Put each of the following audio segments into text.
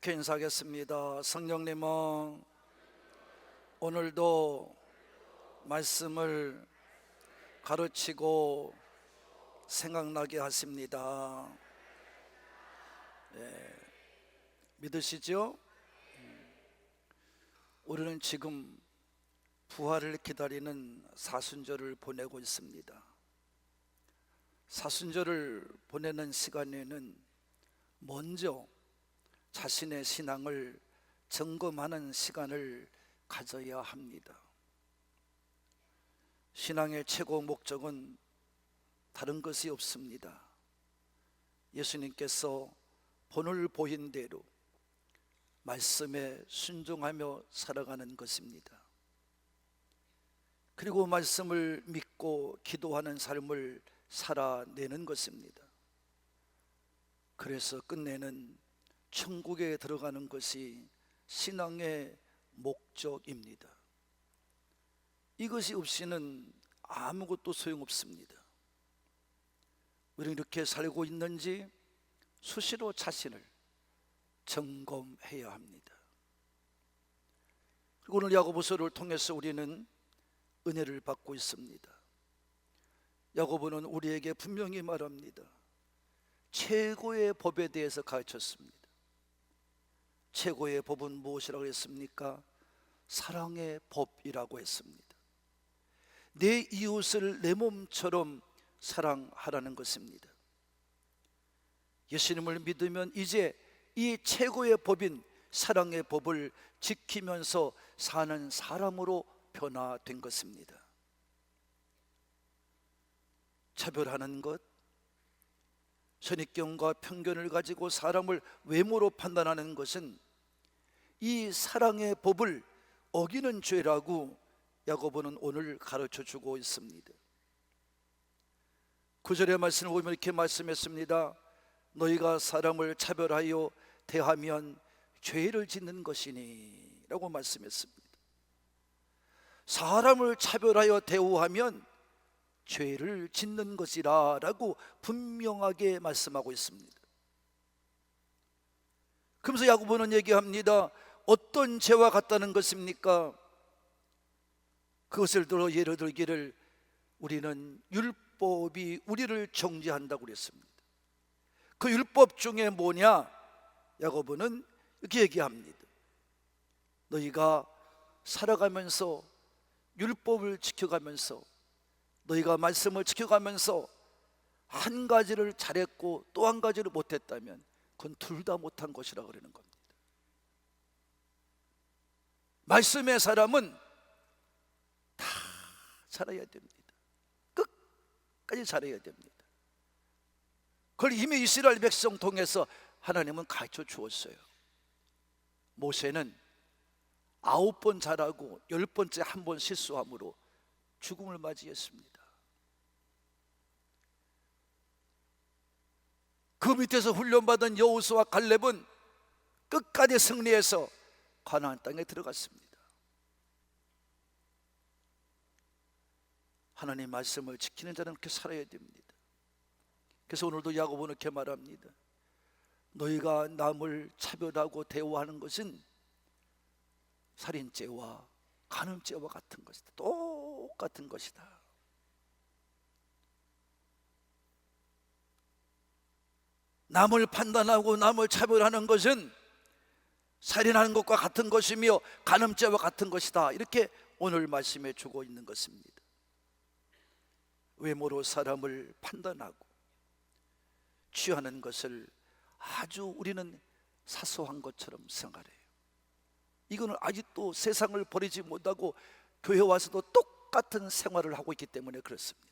이렇게 인사하겠습니다. 성령님은 오늘도 말씀을 가르치고 생각나게 하십니다. 믿으시죠? 우리는 지금 부활을 기다리는 사순절을 보내고 있습니다. 사순절을 보내는 시간에는 먼저 자신의 신앙을 점검하는 시간을 가져야 합니다. 신앙의 최고 목적은 다른 것이 없습니다. 예수님께서 본을 보인 대로 말씀에 순종하며 살아가는 것입니다. 그리고 말씀을 믿고 기도하는 삶을 살아내는 것입니다. 그래서 끝내는 천국에 들어가는 것이 신앙의 목적입니다. 이것이 없이는 아무것도 소용없습니다. 우리는 이렇게 살고 있는지 수시로 자신을 점검해야 합니다. 그리고 오늘 야고보서를 통해서 우리는 은혜를 받고 있습니다. 야고보는 우리에게 분명히 말합니다. 최고의 법에 대해서 가르쳤습니다. 최고의 법은 무엇이라고 했습니까? 사랑의 법이라고 했습니다. 내 이웃을 내 몸처럼 사랑하라는 것입니다. 예수님을 믿으면 이제 이 최고의 법인 사랑의 법을 지키면서 사는 사람으로 변화된 것입니다. 차별하는 것, 선입견과 편견을 가지고 사람을 외모로 판단하는 것은 이 사랑의 법을 어기는 죄라고 야고보는 오늘 가르쳐주고 있습니다. 9절의 말씀을 보면 이렇게 말씀했습니다. 너희가 사람을 차별하여 대하면 죄를 짓는 것이니 라고 말씀했습니다. 사람을 차별하여 대우하면 죄를 짓는 것이라 라고 분명하게 말씀하고 있습니다. 그러면서 야고보는 얘기합니다. 어떤 죄와 같다는 것입니까? 그것을 들어 예를 들기를 우리는 율법이 우리를 정죄한다고 그랬습니다. 그 율법 중에 뭐냐? 야고보는 이렇게 얘기합니다. 너희가 살아가면서 율법을 지켜가면서 너희가 말씀을 지켜가면서 한 가지를 잘했고 또 한 가지를 못했다면 그건 둘 다 못한 것이라고 그러는 겁니다. 말씀의 사람은 다 잘해야 됩니다. 끝까지 잘해야 됩니다. 그걸 이미 이스라엘 백성 통해서 하나님은 가르쳐 주었어요. 모세는 9번 잘하고 10번째 한 번 실수함으로 죽음을 맞이했습니다. 그 밑에서 훈련받은 여호수아와 갈렙은 끝까지 승리해서 가나안 땅에 들어갔습니다. 하나님의 말씀을 지키는 자는 그렇게 살아야 됩니다. 그래서 오늘도 야고보는 이렇게 말합니다. 너희가 남을 차별하고 대우하는 것은 살인죄와 간음죄와 같은 것이다. 똑같은 것이다. 남을 판단하고 남을 차별하는 것은 살인하는 것과 같은 것이며 간음죄와 같은 것이다. 이렇게 오늘 말씀해 주고 있는 것입니다. 외모로 사람을 판단하고 취하는 것을 아주 우리는 사소한 것처럼 생각해요. 이거는 아직도 세상을 버리지 못하고 교회 와서도 똑같은 생활을 하고 있기 때문에 그렇습니다.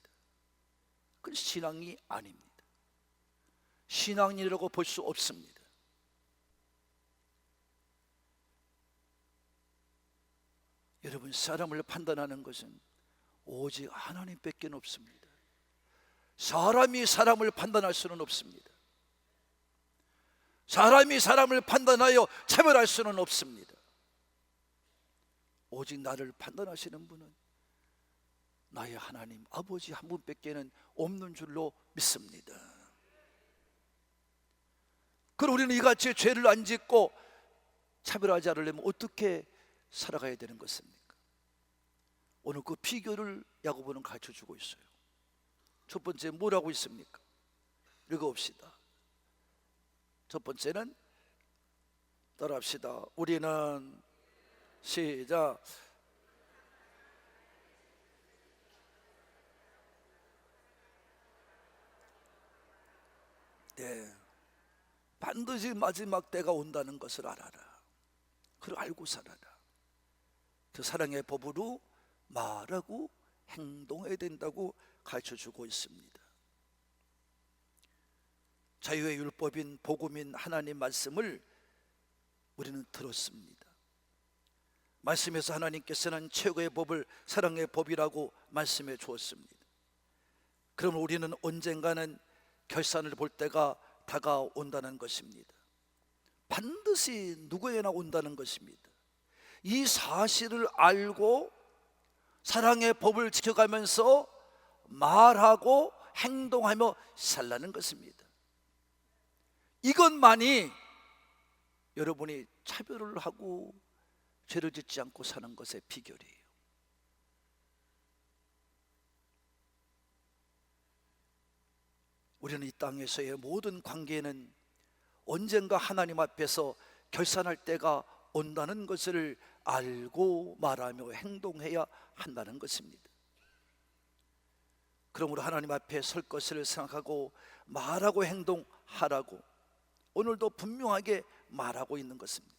그건 신앙이 아닙니다. 신앙이라고 볼 수 없습니다. 여러분, 사람을 판단하는 것은 오직 하나님밖에 없습니다. 사람이 사람을 판단할 수는 없습니다. 사람이 사람을 판단하여 차별할 수는 없습니다. 오직 나를 판단하시는 분은 나의 하나님 아버지 한 분밖에는 없는 줄로 믿습니다. 그럼 우리는 이같이 죄를 안 짓고 차별하지 않으려면 어떻게 살아가야 되는 것입니까? 오늘 그 비결을 야고보는 가르쳐주고 있어요. 첫 번째 뭐라고 있습니까? 읽어봅시다. 첫 번째는 따라합시다. 우리는 시작. 네, 반드시 마지막 때가 온다는 것을 알아라. 그걸 알고 살아라. 그 사랑의 법으로 말하고 행동해야 된다고 가르쳐주고 있습니다. 자유의 율법인 복음인 하나님 말씀을 우리는 들었습니다. 말씀에서 하나님께서는 최고의 법을 사랑의 법이라고 말씀해 주었습니다. 그럼 우리는 언젠가는 결산을 볼 때가 다가온다는 것입니다. 반드시 누구에나 온다는 것입니다. 이 사실을 알고 사랑의 법을 지켜가면서 말하고 행동하며 살라는 것입니다. 이것만이 여러분이 차별을 하고 죄를 짓지 않고 사는 것의 비결이에요. 우리는 이 땅에서의 모든 관계는 언젠가 하나님 앞에서 결산할 때가 온다는 것을 알고 말하며 행동해야 한다는 것입니다. 그러므로 하나님 앞에 설 것을 생각하고 말하고 행동하라고 오늘도 분명하게 말하고 있는 것입니다.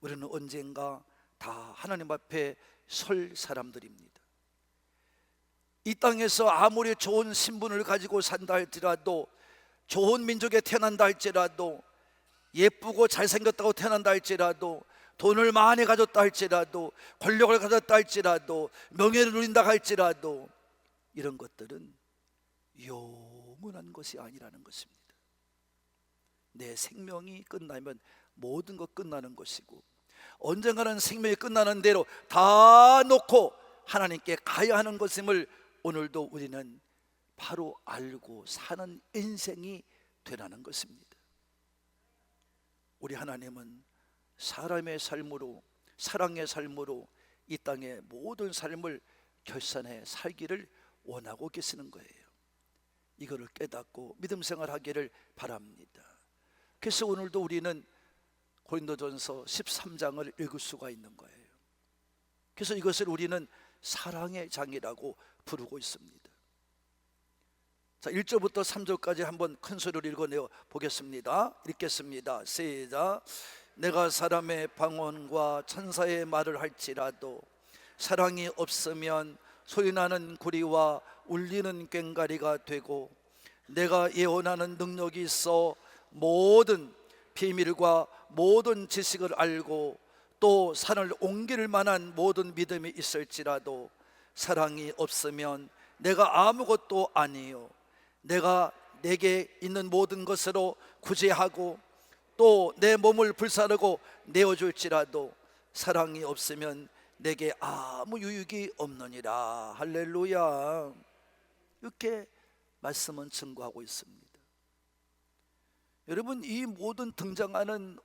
우리는 언젠가 다 하나님 앞에 설 사람들입니다. 이 땅에서 아무리 좋은 신분을 가지고 산다 할지라도, 좋은 민족에 태어난다 할지라도, 예쁘고 잘생겼다고 태어난다 할지라도, 돈을 많이 가졌다 할지라도, 권력을 가졌다 할지라도, 명예를 누린다 할지라도, 이런 것들은 영원한 것이 아니라는 것입니다. 내 생명이 끝나면 모든 것 끝나는 것이고, 언젠가는 생명이 끝나는 대로 다 놓고 하나님께 가야 하는 것임을 오늘도 우리는 바로 알고 사는 인생이 되라는 것입니다. 우리 하나님은 사람의 삶으로, 사랑의 삶으로 이 땅의 모든 삶을 결산해 살기를 원하고 계시는 거예요. 이거를 깨닫고 믿음 생활하기를 바랍니다. 그래서 오늘도 우리는 고린도전서 13장을 읽을 수가 있는 거예요. 그래서 이것을 우리는 사랑의 장이라고 부르고 있습니다. 자, 1절부터 3절까지 한번 큰 소리로 읽어내어 보겠습니다. 읽겠습니다. 시작. 내가 사람의 방언과 천사의 말을 할지라도 사랑이 없으면 소리나는 구리와 울리는 꽹과리가 되고, 내가 예언하는 능력이 있어 모든 비밀과 모든 지식을 알고 또 산을 옮길 만한 모든 믿음이 있을지라도 사랑이 없으면 내가 아무것도 아니요, 내가 내게 있는 모든 것으로 구제하고 또 내 몸을 불사르고 내어줄지라도 사랑이 없으면 내게 아무 유익이 없느니라. 할렐루야. 이렇게 말씀은 증거하고 있습니다. 여러분, 이 모든 등장하는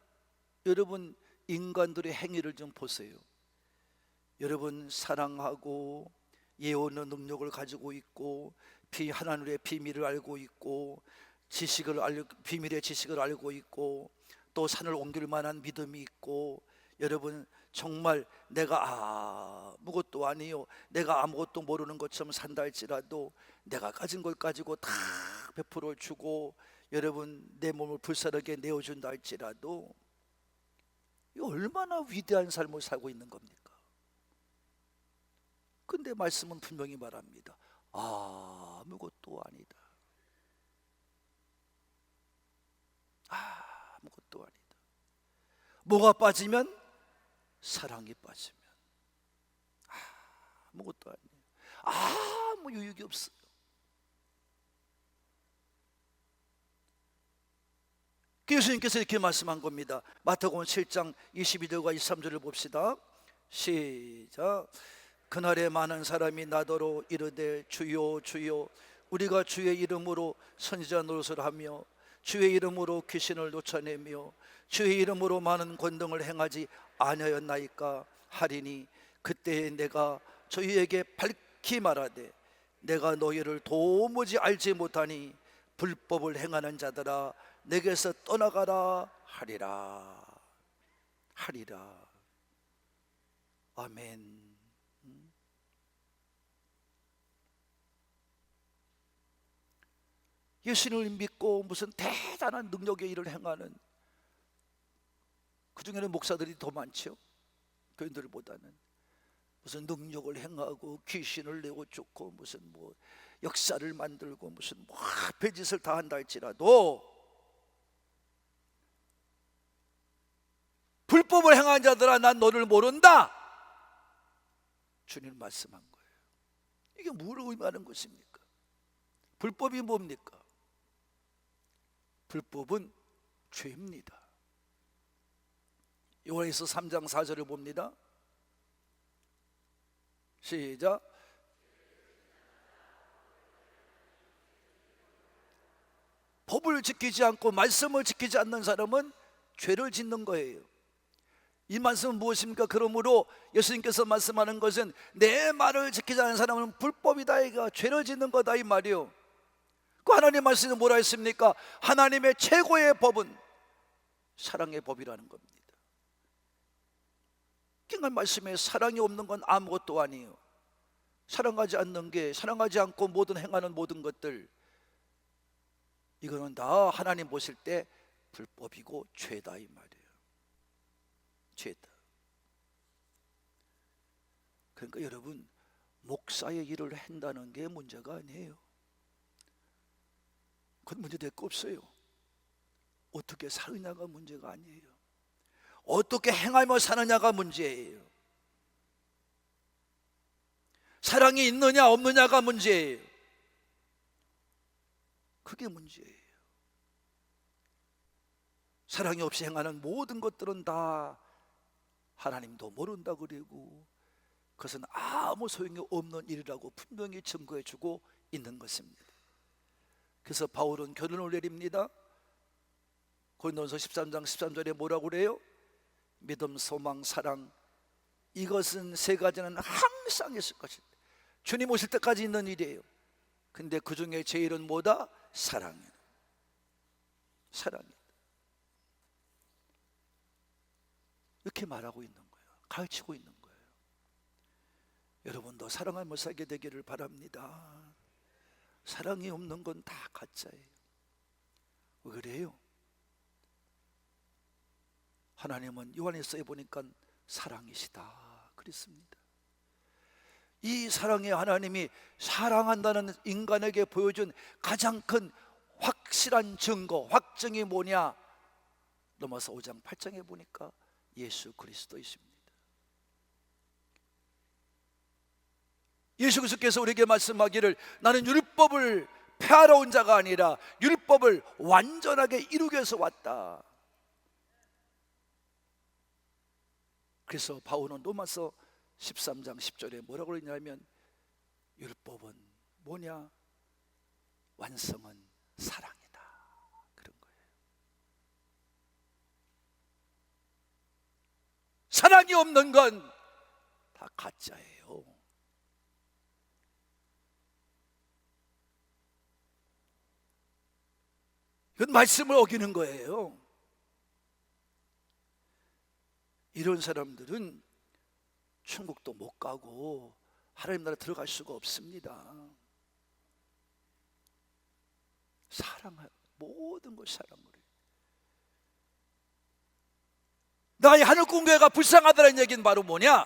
여러분 인간들의 행위를 좀 보세요. 여러분, 사랑하고 예언의 능력을 가지고 있고 하나님의 비밀을 알고 있고 비밀의 지식을 알고 있고 또 산을 옮길 만한 믿음이 있고, 여러분 정말 내가 아무것도 아니요, 내가 아무것도 모르는 것처럼 산다 할지라도 내가 가진 걸 가지고 다 베풀어 주고 여러분 내 몸을 불사르게 내어준다 할지라도 이 얼마나 위대한 삶을 살고 있는 겁니까? 근데 말씀은 분명히 말합니다. 아무것도 아니다. 아무것도 아니다. 뭐가 빠지면? 사랑이 빠지면 아무것도 아니에요. 아무 유익이 없어요. 예수님께서 이렇게 말씀한 겁니다. 마태복음 7장 22절과 23절을 봅시다. 시작. 그날에 많은 사람이 나더러 이르되 주여 주여 우리가 주의 이름으로 선지자 노릇을 하며 주의 이름으로 귀신을 쫓아내며 주의 이름으로 많은 권능을 행하지 아니하였나이까 하리니 그때에 내가 저희에게 밝히 말하되 내가 너희를 도무지 알지 못하니 불법을 행하는 자들아 내게서 떠나가라 하리라. 아멘. 예수님을 믿고 무슨 대단한 능력의 일을 행하는, 그 중에는 목사들이 더 많죠. 교인들보다는 무슨 능력을 행하고 귀신을 내고 쫓고 무슨 뭐 역사를 만들고 무슨 뭐 별짓을 다 한다 할지라도 불법을 행한 자들아 난 너를 모른다, 주님 말씀한 거예요. 이게 뭘 의미하는 것입니까? 불법이 뭡니까? 불법은 죄입니다. 요한에서 3장 4절을 봅니다. 시작. 법을 지키지 않고 말씀을 지키지 않는 사람은 죄를 짓는 거예요. 이 말씀은 무엇입니까? 그러므로 예수님께서 말씀하는 것은 내 말을 지키지 않는 사람은 불법이다, 이가 죄를 짓는 거다 이 말이요. 그 하나님 말씀은 뭐라 했습니까? 하나님의 최고의 법은 사랑의 법이라는 겁니다. 그 말씀에 사랑이 없는 건 아무것도 아니에요. 사랑하지 않는 게, 사랑하지 않고 모든 행하는 모든 것들, 이거는 다 하나님 보실 때 불법이고 죄다 이 말이에요. 죄다. 그러니까 여러분, 목사의 일을 한다는 게 문제가 아니에요. 그건 문제될 거 없어요. 어떻게 사느냐가 문제가 아니에요. 어떻게 행하며 사느냐가 문제예요. 사랑이 있느냐 없느냐가 문제예요. 그게 문제예요. 사랑이 없이 행하는 모든 것들은 다 하나님도 모른다 그리고 그것은 아무 소용이 없는 일이라고 분명히 증거해 주고 있는 것입니다. 그래서 바울은 결론을 내립니다. 고린도전서 13장 13절에 뭐라고 그래요? 믿음, 소망, 사랑, 이것은 세 가지는 항상 있을 것이다. 주님 오실 때까지 있는 일이에요. 근데 그 중에 제일은 뭐다? 사랑이에요. 사랑이에요. 이렇게 말하고 있는 거예요. 가르치고 있는 거예요. 여러분도 사랑하며 살게 되기를 바랍니다. 사랑이 없는 건 다 가짜예요. 왜 그래요? 하나님은 요한일서에 보니까 사랑이시다 그랬습니다. 이 사랑의 하나님이 사랑한다는 인간에게 보여준 가장 큰 확실한 증거, 확증이 뭐냐? 로마서 5장 8장에 보니까 예수 그리스도이십니다. 예수 그리스도께서 우리에게 말씀하기를 나는 율법을 폐하러 온 자가 아니라 율법을 완전하게 이루기 위해서 왔다. 그래서 바울은 로마서 13장 10절에 뭐라고 그러냐면 율법은 뭐냐? 완성은 사랑이다 그런 거예요. 사랑이 없는 건 다 가짜예요. 이건 말씀을 어기는 거예요. 이런 사람들은 천국도 못 가고 하나님 나라 들어갈 수가 없습니다. 사랑하여 모든 걸 사랑으로. 나의 하늘 공교회가 불쌍하다는 얘기는 바로 뭐냐?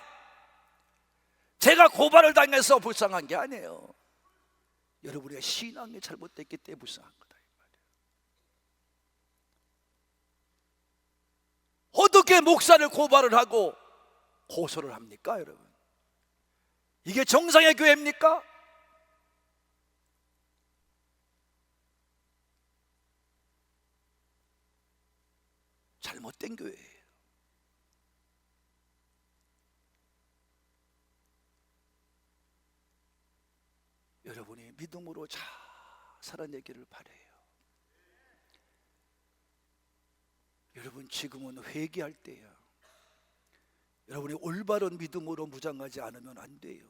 제가 고발을 당해서 불쌍한 게 아니에요. 여러분의 신앙이 잘못됐기 때문에 불쌍한 거다 이 말이에요. 어떻게 목사를 고발을 하고 고소를 합니까 여러분? 이게 정상의 교회입니까? 잘못된 교회예요. 여러분이 믿음으로 잘 살아내기를 바라요. 여러분, 지금은 회개할 때야. 여러분이 올바른 믿음으로 무장하지 않으면 안 돼요.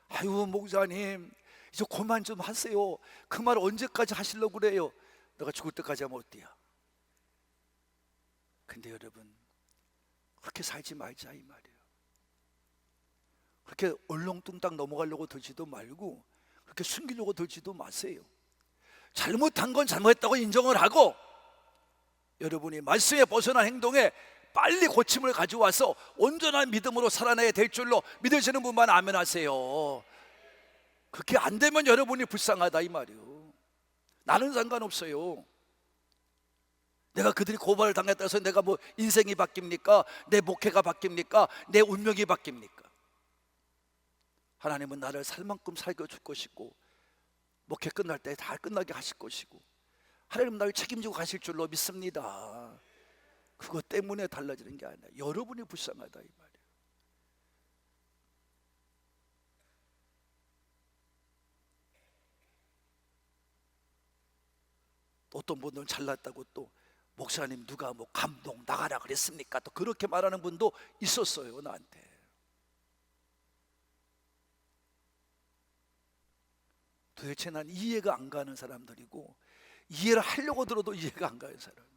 아유, 목사님 이제 그만 좀 하세요. 그 말 언제까지 하시려고 그래요? 내가 죽을 때까지 하면 어때요? 근데 여러분, 그렇게 살지 말자 이 말이에요. 그렇게 얼렁뚱땅 넘어가려고 들지도 말고 그렇게 숨기려고 들지도 마세요. 잘못한 건 잘못했다고 인정을 하고, 여러분이 말씀에 벗어난 행동에 빨리 고침을 가져와서 온전한 믿음으로 살아내야 될 줄로 믿으시는 분만 아멘 하세요. 그렇게 안 되면 여러분이 불쌍하다 이 말이에요. 나는 상관없어요. 내가 그들이 고발을 당했다 해서 내가 뭐 인생이 바뀝니까? 내 목회가 바뀝니까? 내 운명이 바뀝니까? 하나님은 나를 살 만큼 살겨줄 것이고, 목회 끝날 때 다 끝나게 하실 것이고, 하나님은 나를 책임지고 가실 줄로 믿습니다. 그것 때문에 달라지는 게 아니라 여러분이 불쌍하다 이 말이에요. 어떤 분들은 잘났다고 또 목사님 누가 뭐 감동 나가라 그랬습니까? 또 그렇게 말하는 분도 있었어요 나한테. 도대체 난 이해가 안 가는 사람들이고, 이해를 하려고 들어도 이해가 안 가는 사람이에요.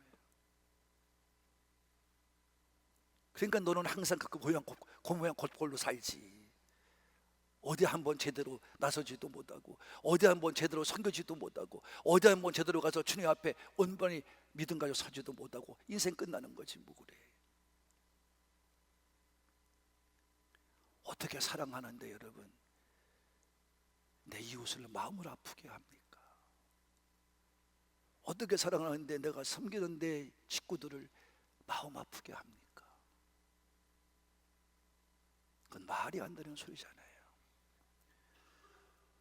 그러니까 너는 항상 그 모양 겉꼴로 살지. 어디 한번 제대로 나서지도 못하고, 어디 한번 제대로 섬겨지도 못하고, 어디 한번 제대로 가서 주님 앞에 온전히 믿음 가지고 서지도 못하고 인생 끝나는 거지 뭐 그래. 어떻게 사랑하는데 여러분 내 이웃을 마음을 아프게 합니까? 어떻게 사랑하는데 내가 섬기는 내 식구들을 마음 아프게 합니까? 그건 말이 안 되는 소리잖아요.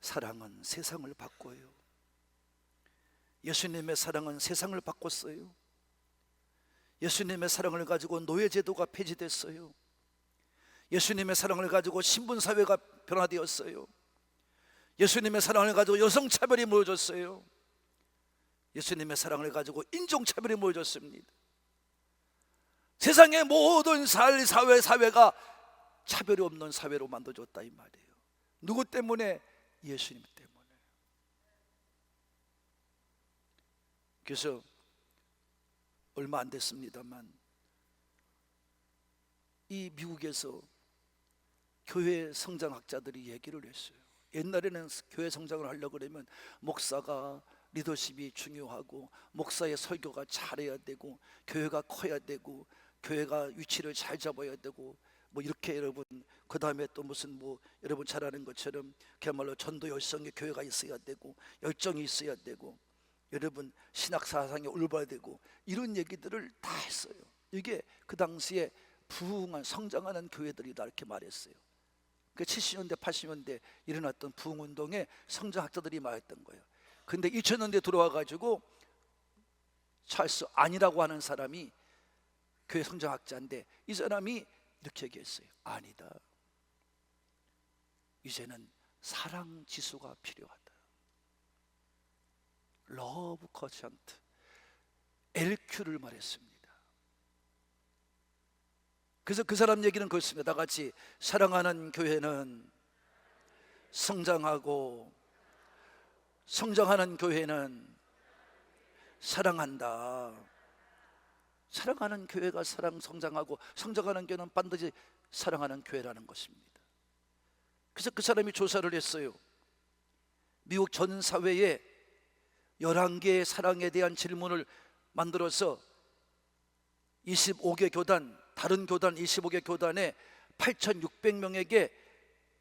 사랑은 세상을 바꿔요. 예수님의 사랑은 세상을 바꿨어요. 예수님의 사랑을 가지고 노예제도가 폐지됐어요. 예수님의 사랑을 가지고 신분사회가 변화되었어요. 예수님의 사랑을 가지고 여성차별이 무너졌어요. 예수님의 사랑을 가지고 인종차별이 무너졌습니다. 세상의 모든 사회가 차별이 없는 사회로 만들어졌다 이 말이에요. 누구 때문에? 예수님 때문에. 그래서 얼마 안 됐습니다만 이 미국에서 교회 성장학자들이 얘기를 했어요. 옛날에는 교회 성장을 하려고 그러면 목사가 리더십이 중요하고, 목사의 설교가 잘해야 되고, 교회가 커야 되고, 교회가 위치를 잘 잡아야 되고, 뭐 이렇게 여러분, 그 다음에 또 무슨 뭐 여러분 잘 아는 것처럼 그야말로 전도 열성의 교회가 있어야 되고, 열정이 있어야 되고, 여러분 신학 사상이 올바야 되고, 이런 얘기들을 다 했어요. 이게 그 당시에 부흥한 성장하는 교회들이다 이렇게 말했어요. 그 70년대 80년대 일어났던 부흥운동에 성장학자들이 말했던 거예요. 근데 2000년대 들어와 가지고 찰스 안이라고 하는 사람이 교회 성장학자인데, 이 사람이 이렇게 얘기했어요. 아니다, 이제는 사랑 지수가 필요하다. 러브 커션트 LQ를 말했습니다. 그래서 그 사람 얘기는 그렇습니다. 다 같이 사랑하는 교회는 성장하고, 성장하는 교회는 사랑한다. 사랑하는 교회가 성장하고, 성장하는 교회는 반드시 사랑하는 교회라는 것입니다. 그래서 그 사람이 조사를 했어요. 미국 전 사회에 11개의 사랑에 대한 질문을 만들어서 25개 교단, 다른 교단 25개 교단에 8,600명에게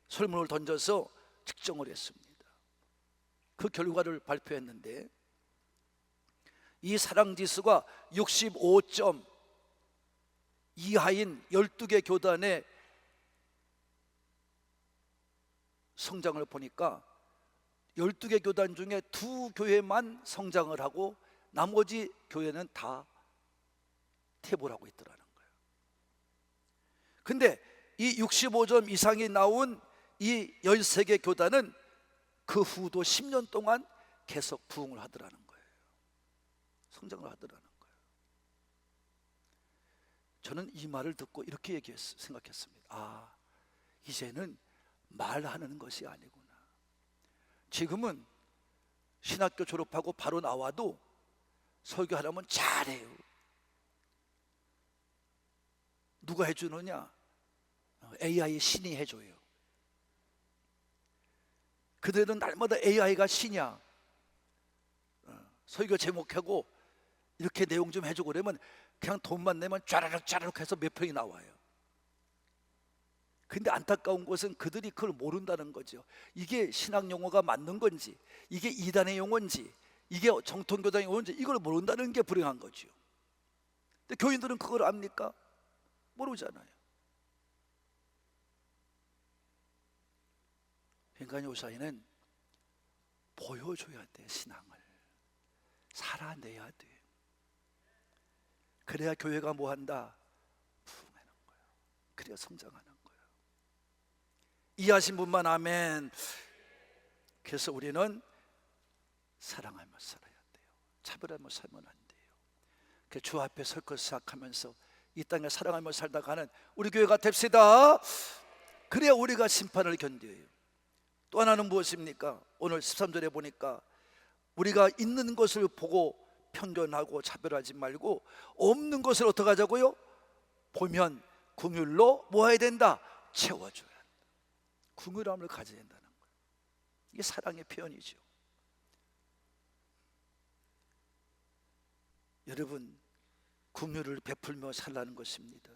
설문을 던져서 측정을 했습니다. 그 결과를 발표했는데, 이 사랑지수가 65점 이하인 12개 교단의 성장을 보니까 12개 교단 중에 2교회만 성장을 하고 나머지 교회는 다 퇴보를 하고 있더라는 거예요. 근데 이 65점 이상이 나온 이 13개 교단은 그 후도 10년 동안 계속 부흥을 하더라는 거예요. 성장을 하더라는 거예요. 저는 이 말을 듣고 이렇게 생각했습니다. 아, 이제는 말하는 것이 아니구나. 지금은 신학교 졸업하고 바로 나와도 설교하려면 잘해요. 누가 해주느냐? AI 신이 해줘요. 그들은 날마다 AI가 신이야. 설교 제목하고 이렇게 내용 좀 해주고 그러면 그냥 돈만 내면 짜르륵 해서 몇 평이 나와요. 근데 안타까운 것은 그들이 그걸 모른다는 거죠. 이게 신학 용어가 맞는 건지, 이게 이단의 용어인지, 이게 정통교단의 용어인지 이걸 모른다는 게 불행한 거죠. 근데 교인들은 그걸 압니까? 모르잖아요. 그러니까 요사이는 보여줘야 돼. 신앙을 살아내야 돼. 그래야 교회가 뭐한다? 부흥하는 거예요. 그래야 성장하는 거예요. 이해하신 분만 아멘. 그래서 우리는 사랑하며 살아야 돼요. 차별하며 살면 안 돼요. 주 앞에 설 것 생각하면서 이 땅에 사랑하며 살다가는 우리 교회가 됩시다. 그래야 우리가 심판을 견뎌요. 또 하나는 무엇입니까? 오늘 13절에 보니까 우리가 있는 것을 보고 편견하고 차별하지 말고 없는 것을 어떻게 하자고요? 보면 긍휼로 뭐 해야 된다? 채워줘야 한다. 긍휼함을 가져야 된다는 거예요. 이게 사랑의 표현이죠. 여러분, 긍휼을 베풀며 살라는 것입니다.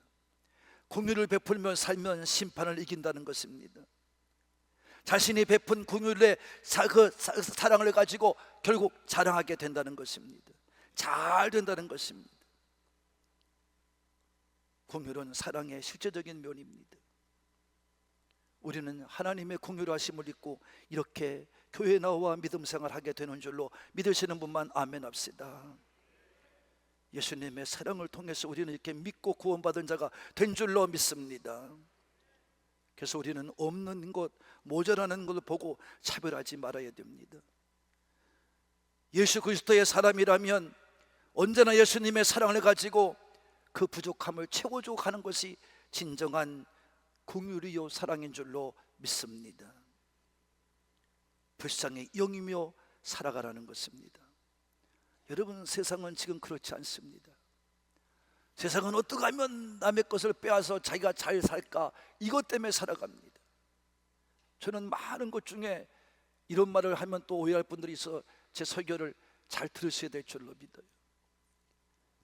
긍휼을 베풀며 살면 심판을 이긴다는 것입니다. 자신이 베푼 긍휼의 사랑을 가지고 결국 자랑하게 된다는 것입니다. 잘 된다는 것입니다. 긍휼은 사랑의 실제적인 면입니다. 우리는 하나님의 긍휼하심을 잊고 이렇게 교회 나와 믿음 생활하게 되는 줄로 믿으시는 분만 아멘 합시다. 예수님의 사랑을 통해서 우리는 이렇게 믿고 구원받은 자가 된 줄로 믿습니다. 그래서 우리는 없는 것, 모자라는 것을 보고 차별하지 말아야 됩니다. 예수 그리스도의 사람이라면 언제나 예수님의 사랑을 가지고 그 부족함을 채워줘 가는 것이 진정한 긍휼이요 사랑인 줄로 믿습니다. 불쌍히 여기며 살아가라는 것입니다. 여러분, 세상은 지금 그렇지 않습니다. 세상은 어떻게 하면 남의 것을 빼앗아 자기가 잘 살까, 이것 때문에 살아갑니다. 저는 많은 것 중에 이런 말을 하면 또 오해할 분들이 있어 제 설교를 잘 들으셔야 될 줄로 믿어요.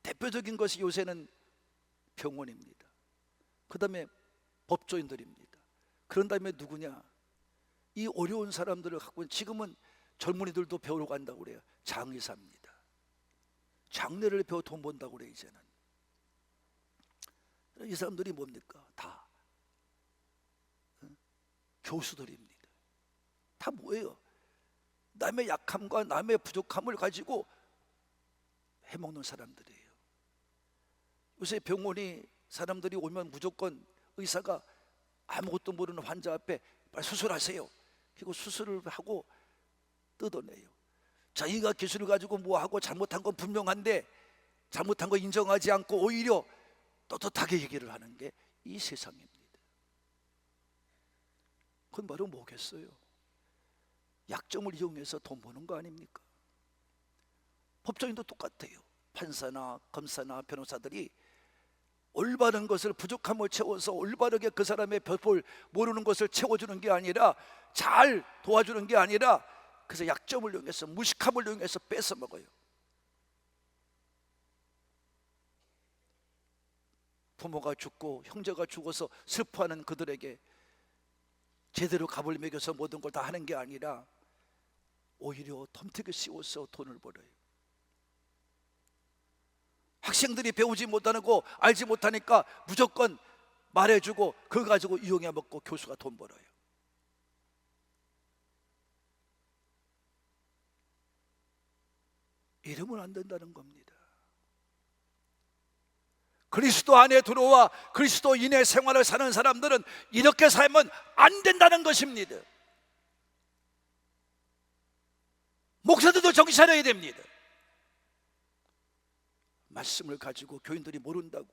대표적인 것이 요새는 병원입니다. 그 다음에 법조인들입니다. 그런 다음에 누구냐? 이 어려운 사람들을 갖고 지금은 젊은이들도 배우러 간다고 그래요. 장의사입니다. 장례를 배워 돈 번다고 그래. 이제는 이 사람들이 뭡니까? 다 교수들입니다. 다 뭐예요? 남의 약함과 남의 부족함을 가지고 해먹는 사람들이에요. 요새 병원이 사람들이 오면 무조건 의사가 아무것도 모르는 환자 앞에 빨리 수술하세요. 그리고 수술을 하고 뜯어내요. 자기가 기술을 가지고 뭐하고 잘못한 건 분명한데 잘못한 거 인정하지 않고 오히려 떳떳하게 얘기를 하는 게 이 세상입니다. 그건 바로 뭐겠어요? 약점을 이용해서 돈 버는 거 아닙니까? 법조인도 똑같아요. 판사나 검사나 변호사들이 올바른 것을, 부족함을 채워서 올바르게 그 사람의 벽을 모르는 것을 채워주는 게 아니라, 잘 도와주는 게 아니라, 그래서 약점을 이용해서, 무식함을 이용해서 뺏어 먹어요. 부모가 죽고 형제가 죽어서 슬퍼하는 그들에게 제대로 값을 매겨서 모든 걸 다 하는 게 아니라 오히려 덤태게 씌워서 돈을 벌어요. 학생들이 배우지 못하고 알지 못하니까 무조건 말해주고 그거 가지고 이용해 먹고 교수가 돈 벌어요. 이러면 안 된다는 겁니다. 그리스도 안에 들어와 그리스도인의 생활을 사는 사람들은 이렇게 살면 안 된다는 것입니다. 목사들도 정신 차려야 됩니다. 말씀을 가지고 교인들이 모른다고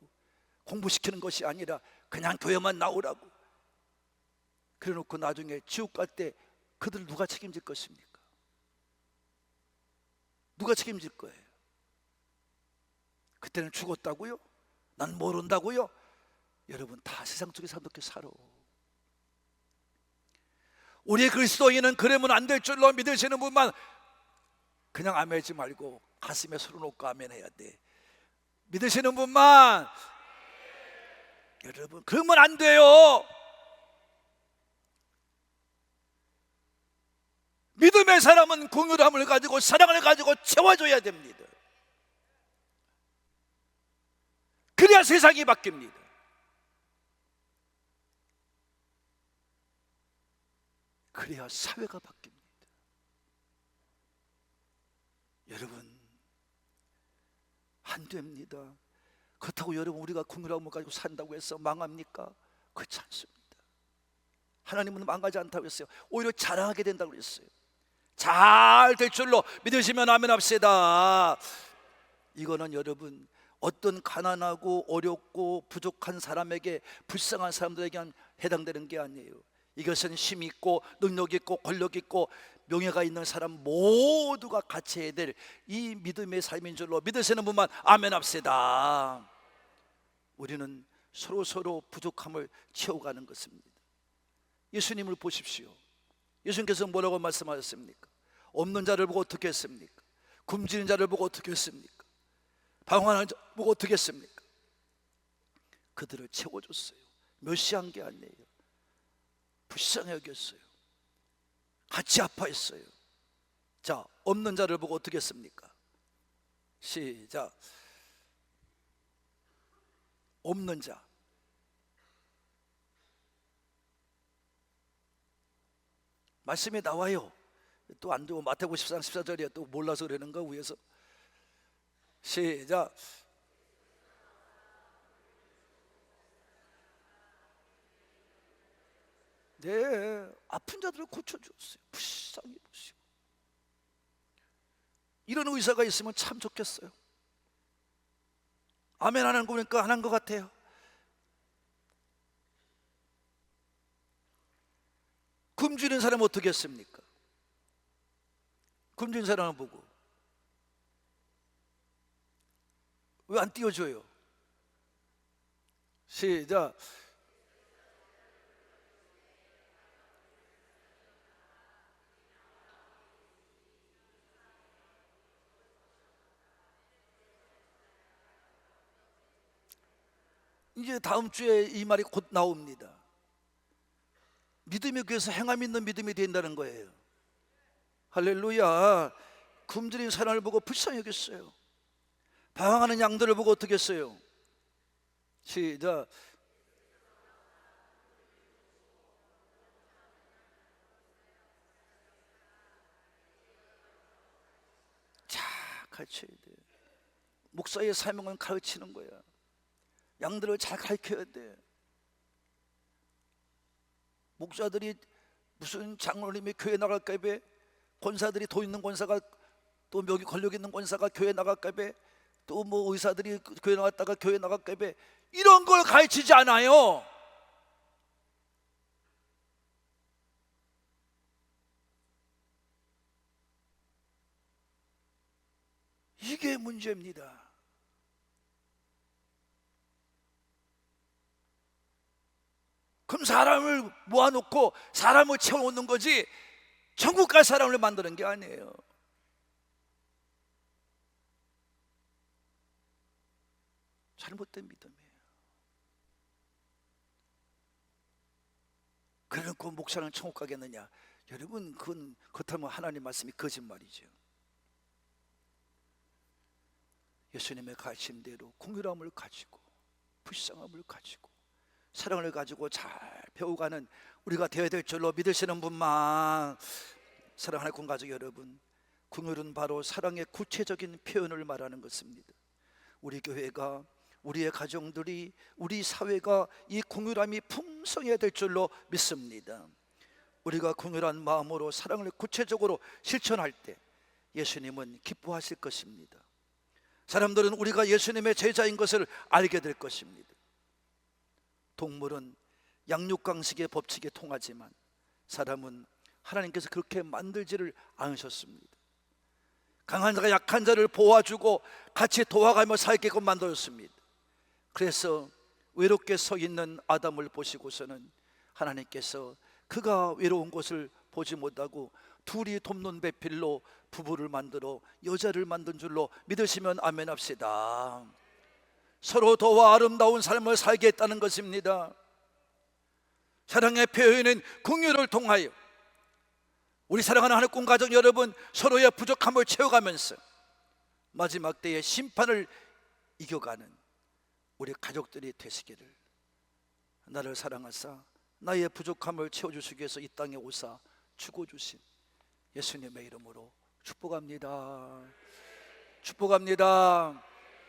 공부시키는 것이 아니라 그냥 교회만 나오라고 그래놓고 나중에 지옥 갈 때 그들 누가 책임질 것입니까? 누가 책임질 거예요? 그때는 죽었다고요? 난 모른다고요? 여러분, 다 세상 속에서 어떻게 살아? 우리 그리스도인은 그러면 안 될 줄로 믿으시는 분만 그냥 아멘하지 말고 가슴에 손을 놓고 아멘해야 돼. 믿으시는 분만. 여러분, 그러면 안 돼요. 믿음의 사람은 긍휼함을 가지고 사랑을 가지고 채워줘야 됩니다. 그래야 세상이 바뀝니다. 그래야 사회가 바뀝니다. 여러분, 안 됩니다. 그렇다고 여러분 우리가 긍휼함을 가지고 산다고 해서 망합니까? 그렇지 않습니다. 하나님은 망하지 않다고 했어요. 오히려 자랑하게 된다고 그랬어요. 잘 될 줄로 믿으시면 아멘 합시다. 이거는 여러분 어떤 가난하고 어렵고 부족한 사람에게, 불쌍한 사람들에게 해당되는 게 아니에요. 이것은 힘 있고 능력 있고 권력 있고 명예가 있는 사람 모두가 같이 해야 될 이 믿음의 삶인 줄로 믿으시는 분만 아멘 합시다. 우리는 서로 부족함을 채워가는 것입니다. 예수님을 보십시오. 예수님께서 뭐라고 말씀하셨습니까? 없는 자를 보고 어떻게 했습니까? 굶주린 자를 보고 어떻게 했습니까? 방황하는 자 보고 어떻게 했습니까? 그들을 채워줬어요. 멸시한 게 아니에요. 불쌍히 여겼어요. 같이 아파했어요. 자, 없는 자를 보고 어떻게 했습니까? 시작. 없는 자. 말씀에 나와요. 또 안 되고 마태복음 14장 14절이야. 또 몰라서 그러는가 위에서. 시작. 네, 아픈 자들을 고쳐주었어요. 불쌍히 보시고. 이런 의사가 있으면 참 좋겠어요. 아멘 하는 거 보니까 안 한 것 같아요. 굶주린 사람 어떻게 했습니까? 굶주린 사람을 보고 왜 안 띄워줘요? 시작. 이제 다음 주에 이 말이 곧 나옵니다. 믿음이 그래서 행함 있는 믿음이 된다는 거예요. 할렐루야. 굶주린 사람을 보고 불쌍히 여겼어요. 방황하는 양들을 보고 어떻게 했어요? 시작. 자, 가르쳐야 돼. 목사의 사명은 가르치는 거야. 양들을 잘 가르쳐야 돼. 목사들이 무슨 장로님이 교회 나갈까 봐, 권사들이 돈 있는 권사가, 또 여기 권력 있는 권사가 교회 나갈까 봐, 또 뭐 의사들이 교회 나갔다가 교회 나갈까 봐, 이런 걸 가르치지 않아요. 이게 문제입니다. 그럼 사람을 모아놓고 사람을 채워놓는 거지 천국 갈 사람을 만드는 게 아니에요. 잘못된 믿음이에요. 그래놓고 목사는 천국 가겠느냐? 여러분, 그건 그렇다면 하나님 말씀이 거짓말이죠. 예수님의 가르침대로 긍휼함을 가지고 불쌍함을 가지고 사랑을 가지고 잘 배워가는 우리가 되어야 될 줄로 믿으시는 분만. 사랑하는 공가족 여러분, 긍휼은 바로 사랑의 구체적인 표현을 말하는 것입니다. 우리 교회가, 우리의 가정들이, 우리 사회가 이 긍휼함이 풍성해야 될 줄로 믿습니다. 우리가 긍휼한 마음으로 사랑을 구체적으로 실천할 때 예수님은 기뻐하실 것입니다. 사람들은 우리가 예수님의 제자인 것을 알게 될 것입니다. 동물은 양육강식의 법칙에 통하지만 사람은 하나님께서 그렇게 만들지를 않으셨습니다. 강한 자가 약한 자를 보호해주고 같이 도와가며 살게끔 만들었습니다. 그래서 외롭게 서 있는 아담을 보시고서는 하나님께서 그가 외로운 것을 보지 못하고 둘이 돕는 배필로 부부를 만들어 여자를 만든 줄로 믿으시면 아멘 합시다. 서로 도와 아름다운 삶을 살게 했다는 것입니다. 사랑의 표현은 긍휼을 통하여 우리 사랑하는 하늘 꿈 가족 여러분, 서로의 부족함을 채워가면서 마지막 때의 심판을 이겨가는 우리 가족들이 되시기를, 나를 사랑하사 나의 부족함을 채워주시기 위해서 이 땅에 오사 죽어주신 예수님의 이름으로 축복합니다. 축복합니다.